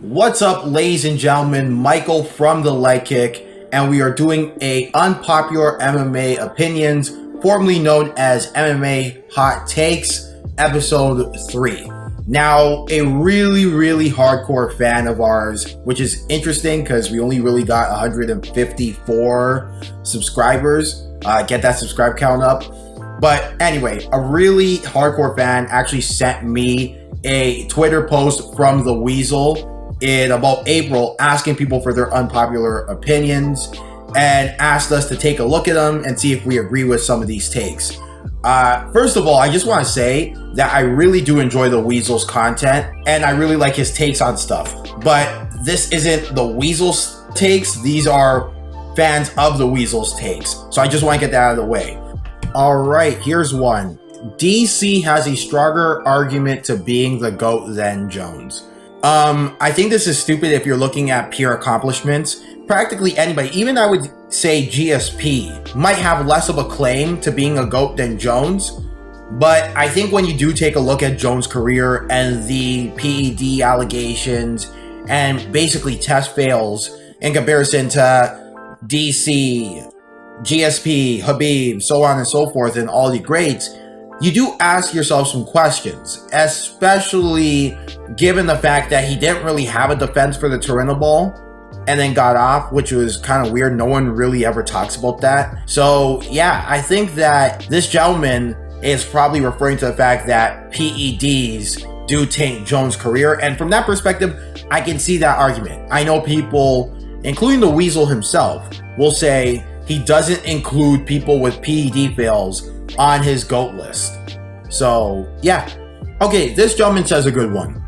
What's up, ladies and gentlemen? Michael from the Lakey, and we are doing a unpopular MMA opinions, formerly known as MMA Hot Takes, episode 3. Now, a really hardcore fan of ours, which is interesting because we only really got 154 subscribers. Get that subscribe count up. But anyway, a really hardcore fan actually sent me a Twitter post from the Weasel in about April asking people for their unpopular opinions and asked us to take a look at them and see if we agree with some of these takes. First of all, I just want to say that I really do enjoy the Weasel's content and I really like his takes on stuff. But this isn't the Weasel's takes. These are fans of the Weasel's takes. So I just want to get that out of the way. All right, here's one. DC has a stronger argument to being the GOAT than Jones. I think this is stupid if you're looking at pure accomplishments. Practically anybody, even I would say GSP, might have less of a claim to being a GOAT than Jones. But I think when you do take a look at Jones' career and the PED allegations and basically test fails in comparison to DC, GSP, Habib, so on and so forth, and all the greats, you do ask yourself some questions, especially given the fact that he didn't really have a defense for the Torino Ball and then got off, which was kind of weird. No one really ever talks about that. So yeah, I think that this gentleman is probably referring to the fact that PEDs do taint Jones' career. And from that perspective, I can see that argument. I know people, including the Weasel himself, will say he doesn't include people with PED fails on his GOAT list. So yeah. Okay, this gentleman says a good one.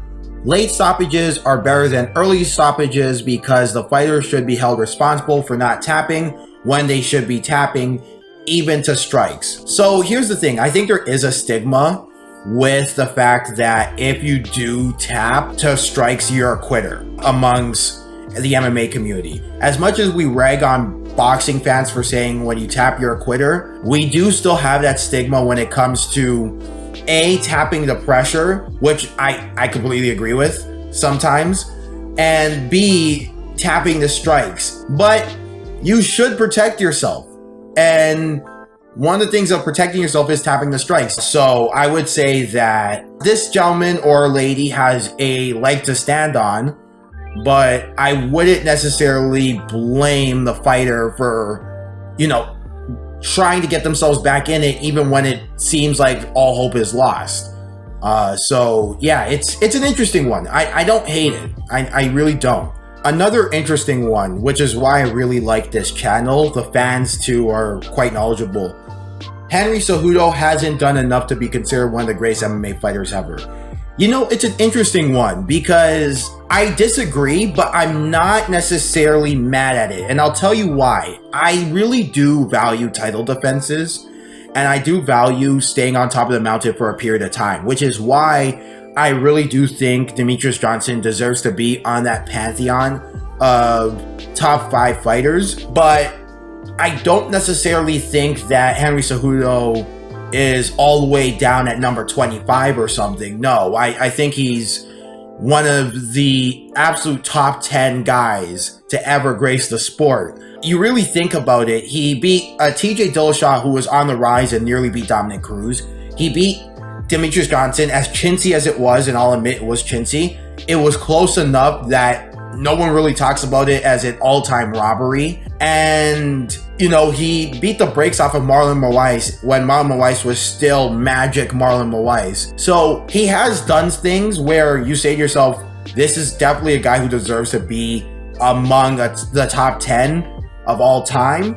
Late stoppages are better than early stoppages because the fighter should be held responsible for not tapping when they should be tapping, even to strikes. So here's the thing. I think there is a stigma with the fact that if you do tap to strikes, you're a quitter amongst the MMA community. As much as we rag on boxing fans for saying when you tap, you're a quitter, we do still have that stigma when it comes to A, tapping the pressure, which I completely agree with sometimes, and B, tapping the strikes. But you should protect yourself. And one of the things of protecting yourself is tapping the strikes. So I would say that this gentleman or lady has a leg to stand on, but I wouldn't necessarily blame the fighter for, trying to get themselves back in it, even when it seems like all hope is lost. So yeah, it's an interesting one. I don't hate it. I really don't. Another interesting one, which is why I really like this channel, the fans too are quite knowledgeable. Henry Cejudo hasn't done enough to be considered one of the greatest MMA fighters ever. It's an interesting one because I disagree, but I'm not necessarily mad at it. And I'll tell you why. I really do value title defenses, and I do value staying on top of the mountain for a period of time, which is why I really do think Demetrius Johnson deserves to be on that pantheon of top 5 fighters. But I don't necessarily think that Henry Cejudo is all the way down at number 25 or something. No, I think he's one of the absolute top 10 guys to ever grace the sport. You really think about it, he beat TJ Dillashaw, who was on the rise and nearly beat Dominic Cruz. He beat Demetrius Johnson, as chintzy as it was, and I'll admit it was chintzy. It was close enough that no one really talks about it as an all-time robbery. And, he beat the brakes off of Marlon Moraes when Marlon Moraes was still magic Marlon Moraes. So he has done things where you say to yourself, this is definitely a guy who deserves to be among the top 10 of all time.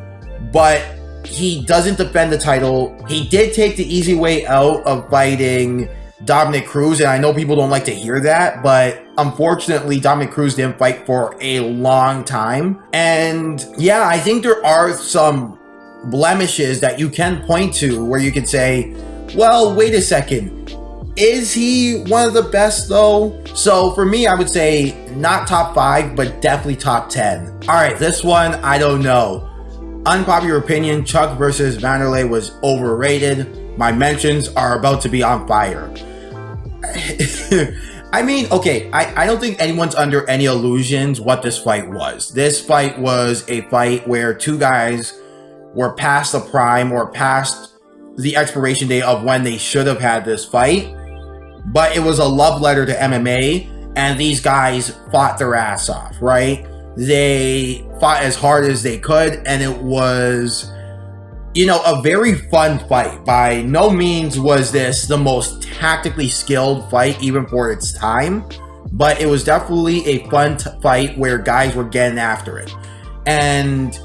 But he doesn't defend the title. He did take the easy way out of fighting Dominic Cruz, and I know people don't like to hear that, but unfortunately Dominic Cruz didn't fight for a long time. And yeah, I think there are some blemishes that you can point to where you can say, well, wait a second, is he one of the best though? So for me, I would say not top 5, but definitely top 10. All right, this one, I don't know. Unpopular opinion, Chuck versus Vanderlei was overrated. My mentions are about to be on fire. I mean, okay, I don't think anyone's under any illusions what this fight was. This fight was a fight where two guys were past the prime or past the expiration date of when they should have had this fight, but it was a love letter to MMA, and these guys fought their ass off, right? They fought as hard as they could, and it was, you know, a very fun fight. By no means was this the most tactically skilled fight, even for its time, but it was definitely a fun fight where guys were getting after it. And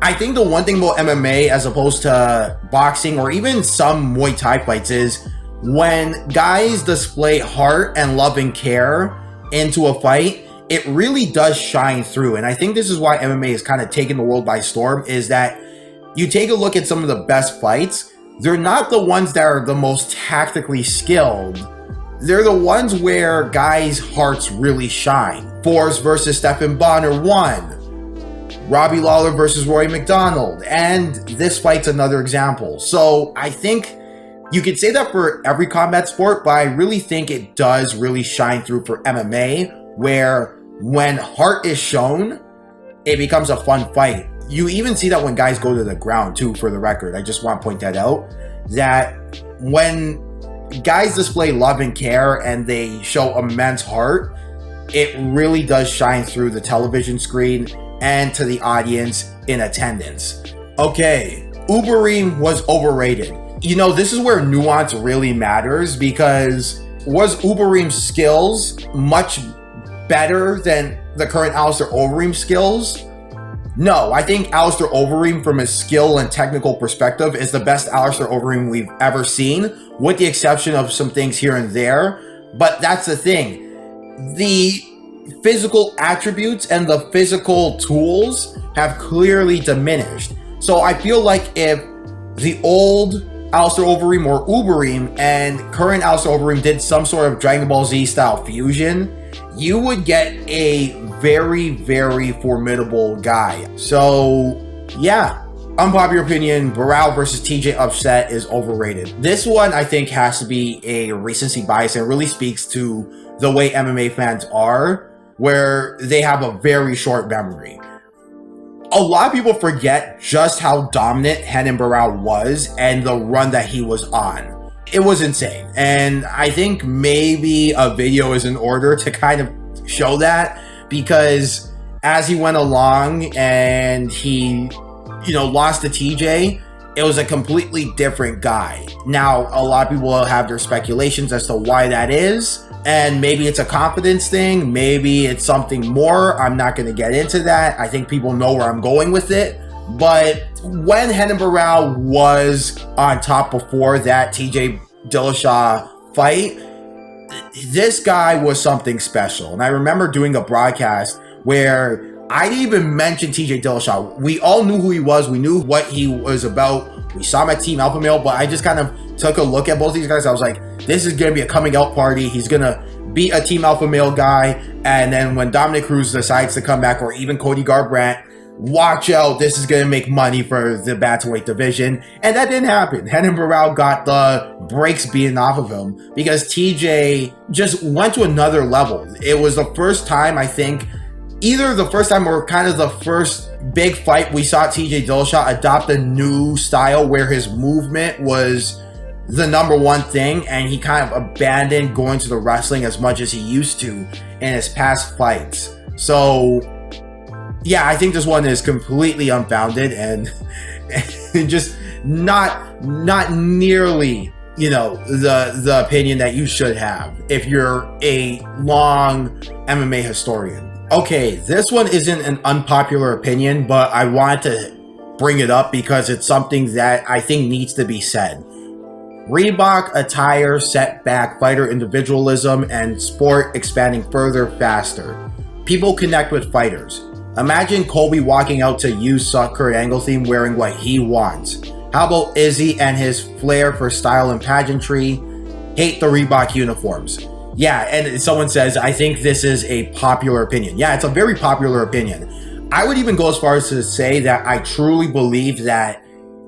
I think the one thing about MMA as opposed to boxing or even some Muay Thai fights is when guys display heart and love and care into a fight, it really does shine through. And I think this is why MMA is kind of taking the world by storm, is that you take a look at some of the best fights, they're not the ones that are the most tactically skilled. They're the ones where guys' hearts really shine. Forrest versus Stephen Bonner won. Robbie Lawler versus Roy McDonald. And this fight's another example. So I think you could say that for every combat sport, but I really think it does really shine through for MMA, where when heart is shown, it becomes a fun fight. You even see that when guys go to the ground too, for the record. I just want to point that out, that when guys display love and care and they show immense heart, it really does shine through the television screen and to the audience in attendance. Okay, Uberim was overrated. You know, this is where nuance really matters, because was Uberim's skills much better than the current Alistair Overeem skills? No, I think Alistair Overeem, from a skill and technical perspective, is the best Alistair Overeem we've ever seen, with the exception of some things here and there. But that's the thing. The physical attributes and the physical tools have clearly diminished. So I feel like if the old Alistair Overeem or Uberim and current Alistair Overeem did some sort of Dragon Ball Z style fusion, you would get a very, very formidable guy. So yeah, unpopular opinion, Barao versus TJ Upset is overrated. This one I think has to be a recency bias, and really speaks to the way MMA fans are, where they have a very short memory. A lot of people forget just how dominant Renan Barao was and the run that he was on. It was insane. And I think maybe a video is in order to kind of show that, because as he went along and he, you know, lost to TJ, it was a completely different guy. Now, a lot of people will have their speculations as to why that is. And maybe it's a confidence thing. Maybe it's something more. I'm not going to get into that. I think people know where I'm going with it. But when Renan Barao was on top before that TJ Dillashaw fight, this guy was something special. And I remember doing a broadcast where I didn't even mention TJ Dillashaw. We all knew who he was. We knew what he was about. We saw him at Team Alpha Male, but I just kind of took a look at both these guys. I was like, this is going to be a coming out party. He's going to be a Team Alpha Male guy. And then when Dominic Cruz decides to come back, or even Cody Garbrandt, watch out, this is going to make money for the bantamweight division. And that didn't happen. Renan Barao got the brakes beaten off of him because TJ just went to another level. It was the first time, I think, either the first time or kind of the first big fight we saw TJ Dillashaw adopt a new style where his movement was the number one thing, and he kind of abandoned going to the wrestling as much as he used to in his past fights. So yeah, I think this one is completely unfounded and just not nearly, you know, the opinion that you should have if you're a long MMA historian. Okay, this one isn't an unpopular opinion, but I wanted to bring it up because it's something that I think needs to be said. Reebok attire set back fighter individualism and sport expanding further faster. People connect with fighters. Imagine Colby walking out to use Kurt Angle theme wearing what he wants. How about Izzy and his flair for style and pageantry? Hate the Reebok uniforms. Yeah, and someone says, I think this is a popular opinion. Yeah, it's a very popular opinion. I would even go as far as to say that I truly believe that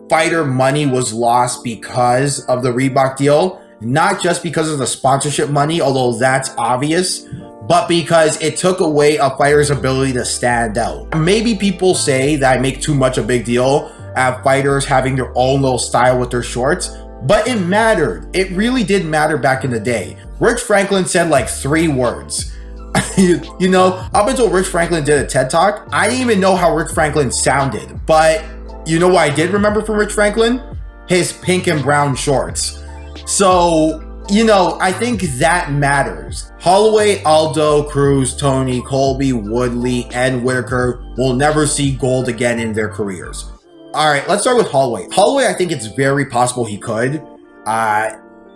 fighter money was lost because of the Reebok deal. not just because of the sponsorship money, although that's obvious, but because it took away a fighter's ability to stand out. Maybe people say that I make too much a big deal at fighters having their own little style with their shorts, but it mattered. It really did matter back in the day. Rich Franklin said like 3 words. You know, up until Rich Franklin did a TED Talk, I didn't even know how Rich Franklin sounded. But you know what I did remember from Rich Franklin? His pink and brown shorts. So, you know, I think that matters. Holloway, Aldo, Cruz, Tony, Colby, Woodley, and Whitaker will never see gold again in their careers. All right, let's start with Holloway. Holloway, I think it's very possible he could.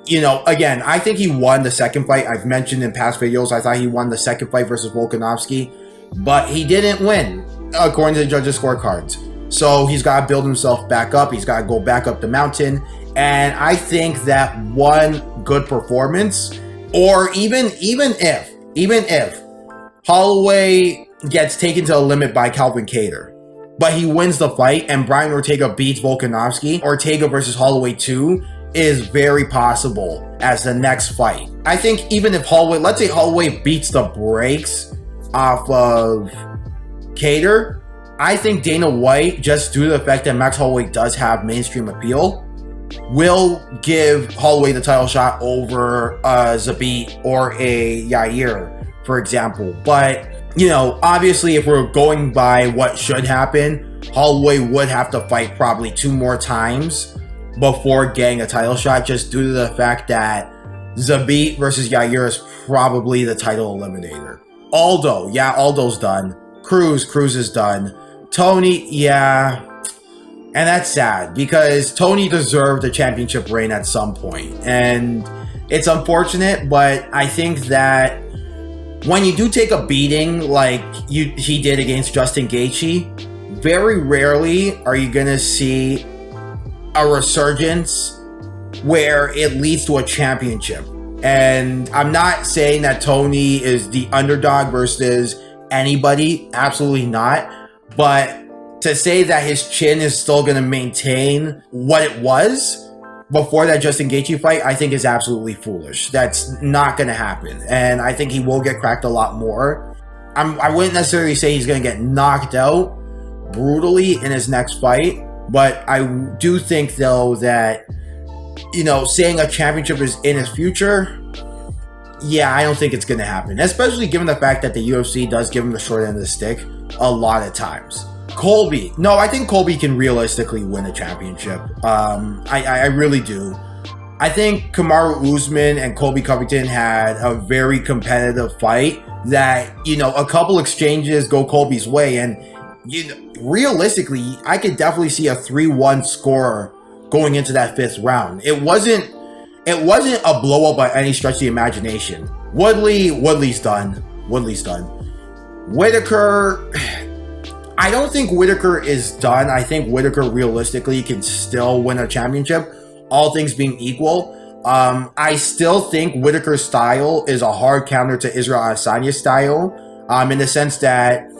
You know, again, I think he won the second fight. I've mentioned in past videos, I thought he won the second fight versus Volkanovski, but he didn't win, according to the judges' scorecards. So he's got to build himself back up. He's got to go back up the mountain. And I think that one good performance, or even if Holloway gets taken to the limit by Calvin Kattar, but he wins the fight and Brian Ortega beats Volkanovski, Ortega versus Holloway 2 is very possible as the next fight. I think even if Holloway, let's say Holloway beats the brakes off of Kattar, I think Dana White, just due to the fact that Max Holloway does have mainstream appeal, will give Holloway the title shot over Zabit or a Yair, for example. But, you know, obviously if we're going by what should happen, Holloway would have to fight probably 2 more times before getting a title shot, just due to the fact that Zabit versus Yair is probably the title eliminator. Aldo, yeah, Aldo's done. Cruz is done. Tony, yeah. And that's sad because Tony deserved a championship reign at some point. And it's unfortunate, but I think that when you do take a beating like he did against Justin Gaethje, very rarely are you going to see a resurgence where it leads to a championship. And I'm not saying that Tony is the underdog versus anybody, absolutely not. But to say that his chin is still going to maintain what it was before that Justin Gaethje fight, I think is absolutely foolish. That's not going to happen. And I think he will get cracked a lot more. I wouldn't necessarily say he's going to get knocked out brutally in his next fight. But I do think, though, that, you know, saying a championship is in his future, yeah, I don't think it's going to happen. Especially given the fact that the UFC does give him the short end of the stick a lot of times. Colby. No, I think Colby can realistically win a championship. I really do. I think Kamaru Usman and Colby Covington had a very competitive fight that, you know, a couple exchanges go Colby's way. And realistically, I could definitely see a 3-1 score going into that 5th round. It wasn't a blow up by any stretch of the imagination. Woodley's done. Whitaker, I don't think Whitaker is done. I think Whitaker realistically can still win a championship, all things being equal. I still think Whitaker's style is a hard counter to Israel Adesanya's style, in the sense that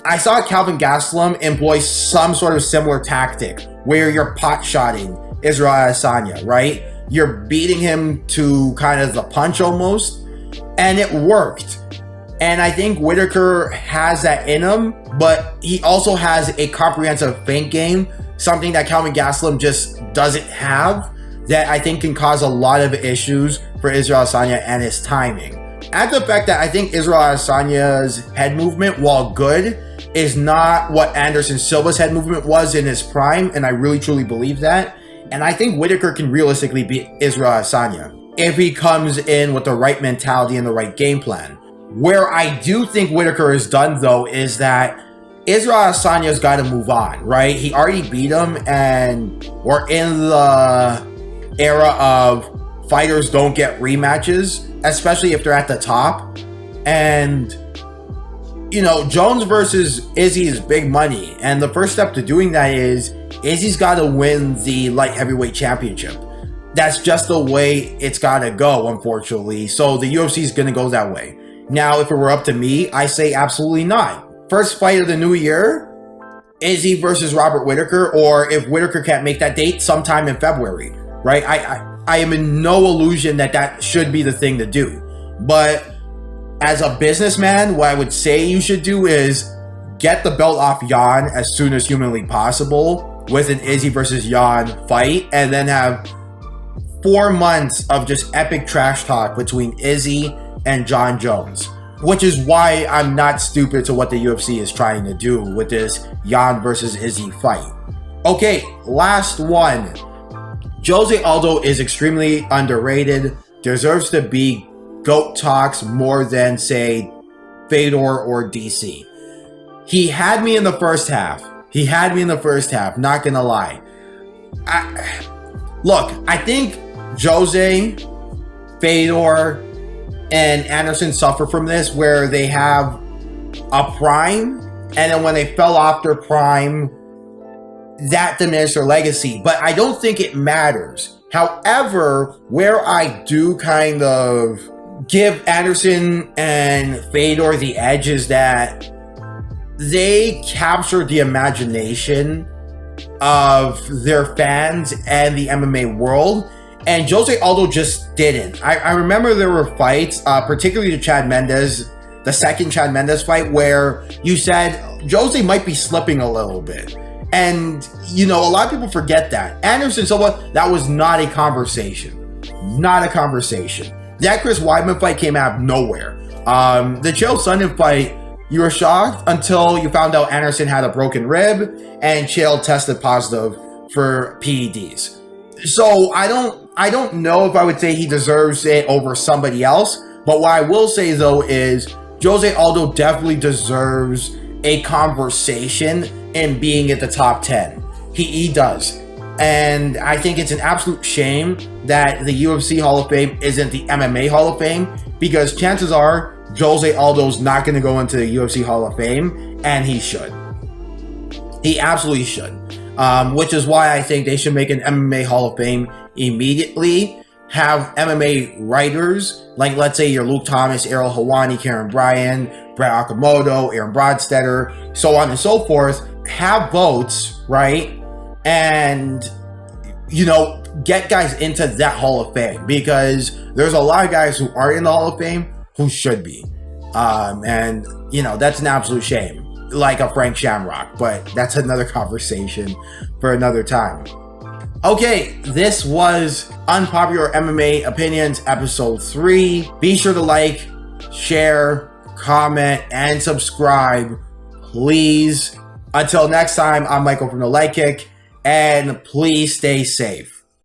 I saw Calvin Gastelum employ some sort of similar tactic where you're pot-shotting Israel Adesanya, right? You're beating him to kind of the punch almost, and it worked. And I think Whitaker has that in him, but he also has a comprehensive feint game, something that Calvin Gastelum just doesn't have, that I think can cause a lot of issues for Israel Adesanya and his timing. Add the fact that I think Israel Adesanya's head movement, while good, is not what Anderson Silva's head movement was in his prime, and I really truly believe that. And I think Whitaker can realistically beat Israel Adesanya if he comes in with the right mentality and the right game plan. Where I do think Whitaker is done, though, is that Israel Adesanya's got to move on, right? He already beat him, and we're in the era of fighters don't get rematches, especially if they're at the top. And, you know, Jones versus Izzy is big money. And the first step to doing that is Izzy's got to win the light heavyweight championship. That's just the way it's got to go, unfortunately. So the UFC is going to go that way. Now, if it were up to me, I say absolutely not. First fight of the new year, Izzy versus Robert Whitaker, or if Whitaker can't make that date, sometime in February, right? I am in no illusion that that should be the thing to do. But as a businessman, what I would say you should do is get the belt off Jan as soon as humanly possible with an Izzy versus Jan fight, and then have 4 months of just epic trash talk between Izzy and John Jones. Which is why I'm not stupid to what the UFC is trying to do with this Jan versus Izzy fight. Okay, last one. Jose Aldo is extremely underrated, deserves to be GOAT talks more than, say, Fedor or DC. He had me in the first half. Not gonna lie. Look, I think Jose, Fedor, and Anderson suffer from this, where they have a prime, and then when they fell off their prime, that diminished their legacy. But I don't think it matters. However, where I do kind of give Anderson and Fedor the edge is that they captured the imagination of their fans and the MMA world, and Jose Aldo just didn't. I remember there were fights, particularly the Chad Mendes, the second Chad Mendes fight, where you said Jose might be slipping a little bit. And, you know, a lot of people forget that. Anderson Silva, that was not a conversation. Not a conversation. That Chris Weidman fight came out of nowhere. The Chael Sonnen fight, you were shocked until you found out Anderson had a broken rib and Chael tested positive for PEDs. So I don't know if I would say he deserves it over somebody else, but what I will say though is Jose Aldo definitely deserves a conversation in being at the top 10. He does. And I think it's an absolute shame that the UFC Hall of Fame isn't the MMA Hall of Fame, because chances are Jose Aldo's not going to go into the UFC Hall of Fame, and he should. He absolutely should. Which is why I think they should make an MMA Hall of Fame immediately. Have MMA writers, like let's say your Luke Thomas, Errol Hawani, Karen Bryan, Brett Okamoto, Aaron Brodstetter, so on and so forth, have votes, right? And, you know, get guys into that Hall of Fame, because there's a lot of guys who aren't in the Hall of Fame who should be. And, you know, that's an absolute shame. Like a Frank Shamrock, but that's another conversation for another time. Okay, this was Unpopular MMA Opinions episode 3. Be sure to like, share, comment, and subscribe, please. Until next time, I'm Michael from the Lakey, and please stay safe.